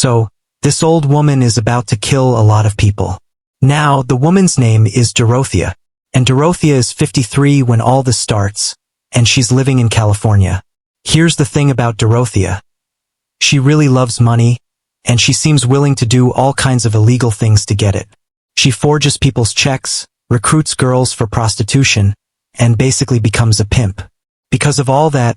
So, this old woman is about to kill a lot of people. Now, the woman's name is Dorothea, and Dorothea is 53 when all this starts, and she's living in California. Here's the thing about Dorothea. She really loves money, and she seems willing to do all kinds of illegal things to get it. She forges people's checks, recruits girls for prostitution, and basically becomes a pimp. Because of all that,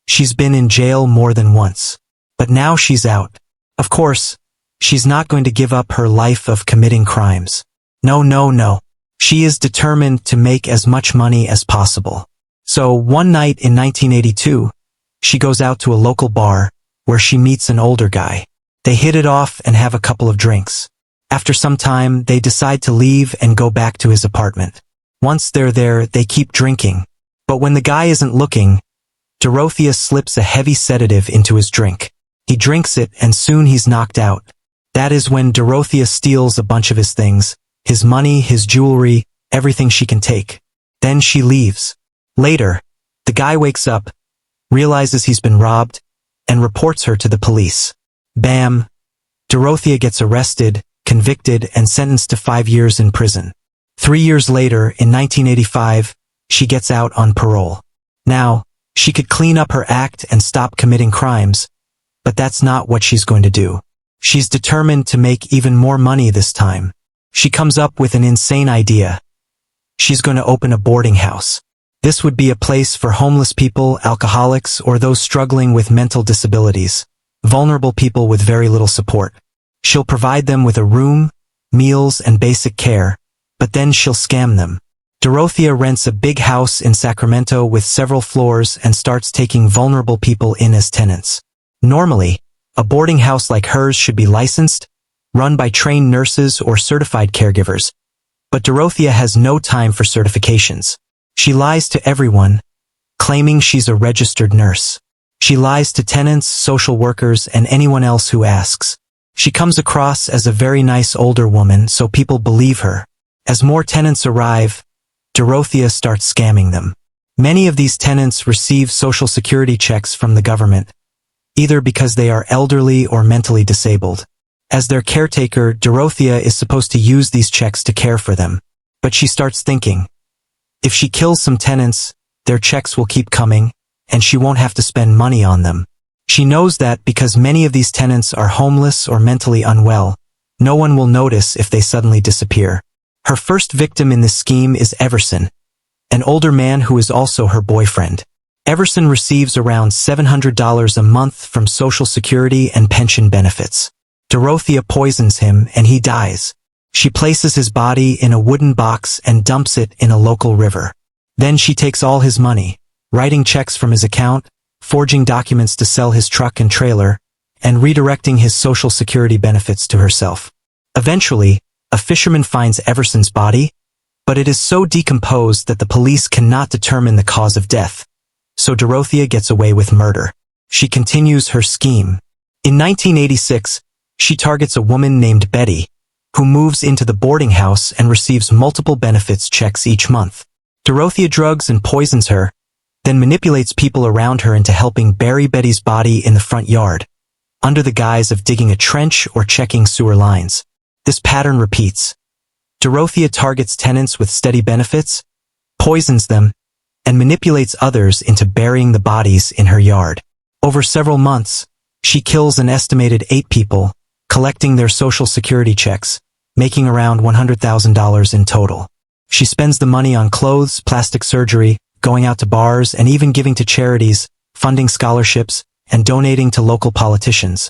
she's been in jail more than once. But now she's out. Of course, she's not going to give up her life of committing crimes. No. She is determined to make as much money as possible. So one night in 1982, she goes out to a local bar, where she meets an older guy. They hit it off and have a couple of drinks. After some time, they decide to leave and go back to his apartment. Once they're there, they keep drinking. But when the guy isn't looking, Dorothea slips a heavy sedative into his drink. He drinks it and soon he's knocked out. That is when Dorothea steals a bunch of his things, his money, his jewelry, everything she can take. Then she leaves. Later, the guy wakes up, realizes he's been robbed, and reports her to the police. Bam! Dorothea gets arrested, convicted, and sentenced to 5 years in prison. 3 years later, in 1985, she gets out on parole. Now, she could clean up her act and stop committing crimes, but that's not what she's going to do. She's determined to make even more money this time. She comes up with an insane idea. She's going to open a boarding house. This would be a place for homeless people, alcoholics, or those struggling with mental disabilities, vulnerable people with very little support. She'll provide them with a room, meals, and basic care, but then she'll scam them. Dorothea rents a big house in Sacramento with several floors and starts taking vulnerable people in as tenants. Normally, a boarding house like hers should be licensed, run by trained nurses or certified caregivers. But Dorothea has no time for certifications. She lies to everyone, claiming she's a registered nurse. She lies to tenants, social workers, and anyone else who asks. She comes across as a very nice older woman, so people believe her. As more tenants arrive, Dorothea starts scamming them. Many of these tenants receive Social Security checks from the government, either because they are elderly or mentally disabled. As their caretaker, Dorothea is supposed to use these checks to care for them. But she starts thinking, if she kills some tenants, their checks will keep coming, and she won't have to spend money on them. She knows that because many of these tenants are homeless or mentally unwell, no one will notice if they suddenly disappear. Her first victim in this scheme is Everson, an older man who is also her boyfriend. Everson receives around $700 a month from Social Security and pension benefits. Dorothea poisons him and he dies. She places his body in a wooden box and dumps it in a local river. Then she takes all his money, writing checks from his account, forging documents to sell his truck and trailer, and redirecting his Social Security benefits to herself. Eventually, a fisherman finds Everson's body, but it is so decomposed that the police cannot determine the cause of death. So Dorothea gets away with murder. She continues her scheme. In 1986, she targets a woman named Betty, who moves into the boarding house and receives multiple benefits checks each month. Dorothea drugs and poisons her, then manipulates people around her into helping bury Betty's body in the front yard, under the guise of digging a trench or checking sewer lines. This pattern repeats. Dorothea targets tenants with steady benefits, poisons them, and manipulates others into burying the bodies in her yard. Over several months, she kills an estimated 8 people, collecting their Social Security checks, making around $100,000 in total. She spends the money on clothes, plastic surgery, going out to bars, and even giving to charities, funding scholarships, and donating to local politicians,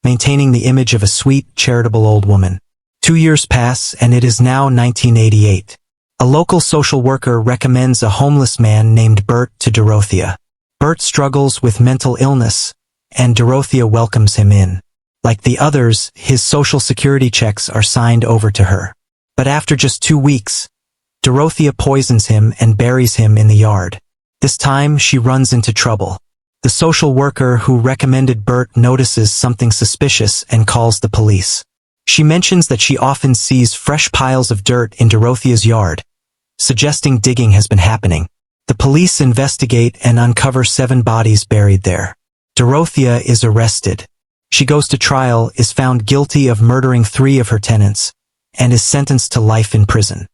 maintaining the image of a sweet, charitable old woman. 2 years pass, and it is now 1988. A local social worker recommends a homeless man named Bert to Dorothea. Bert struggles with mental illness, and Dorothea welcomes him in. Like the others, his Social Security checks are signed over to her. But after just 2 weeks, Dorothea poisons him and buries him in the yard. This time, she runs into trouble. The social worker who recommended Bert notices something suspicious and calls the police. She mentions that she often sees fresh piles of dirt in Dorothea's yard, suggesting digging has been happening. The police investigate and uncover 7 bodies buried there. Dorothea is arrested. She goes to trial, is found guilty of murdering 3 of her tenants, and is sentenced to life in prison.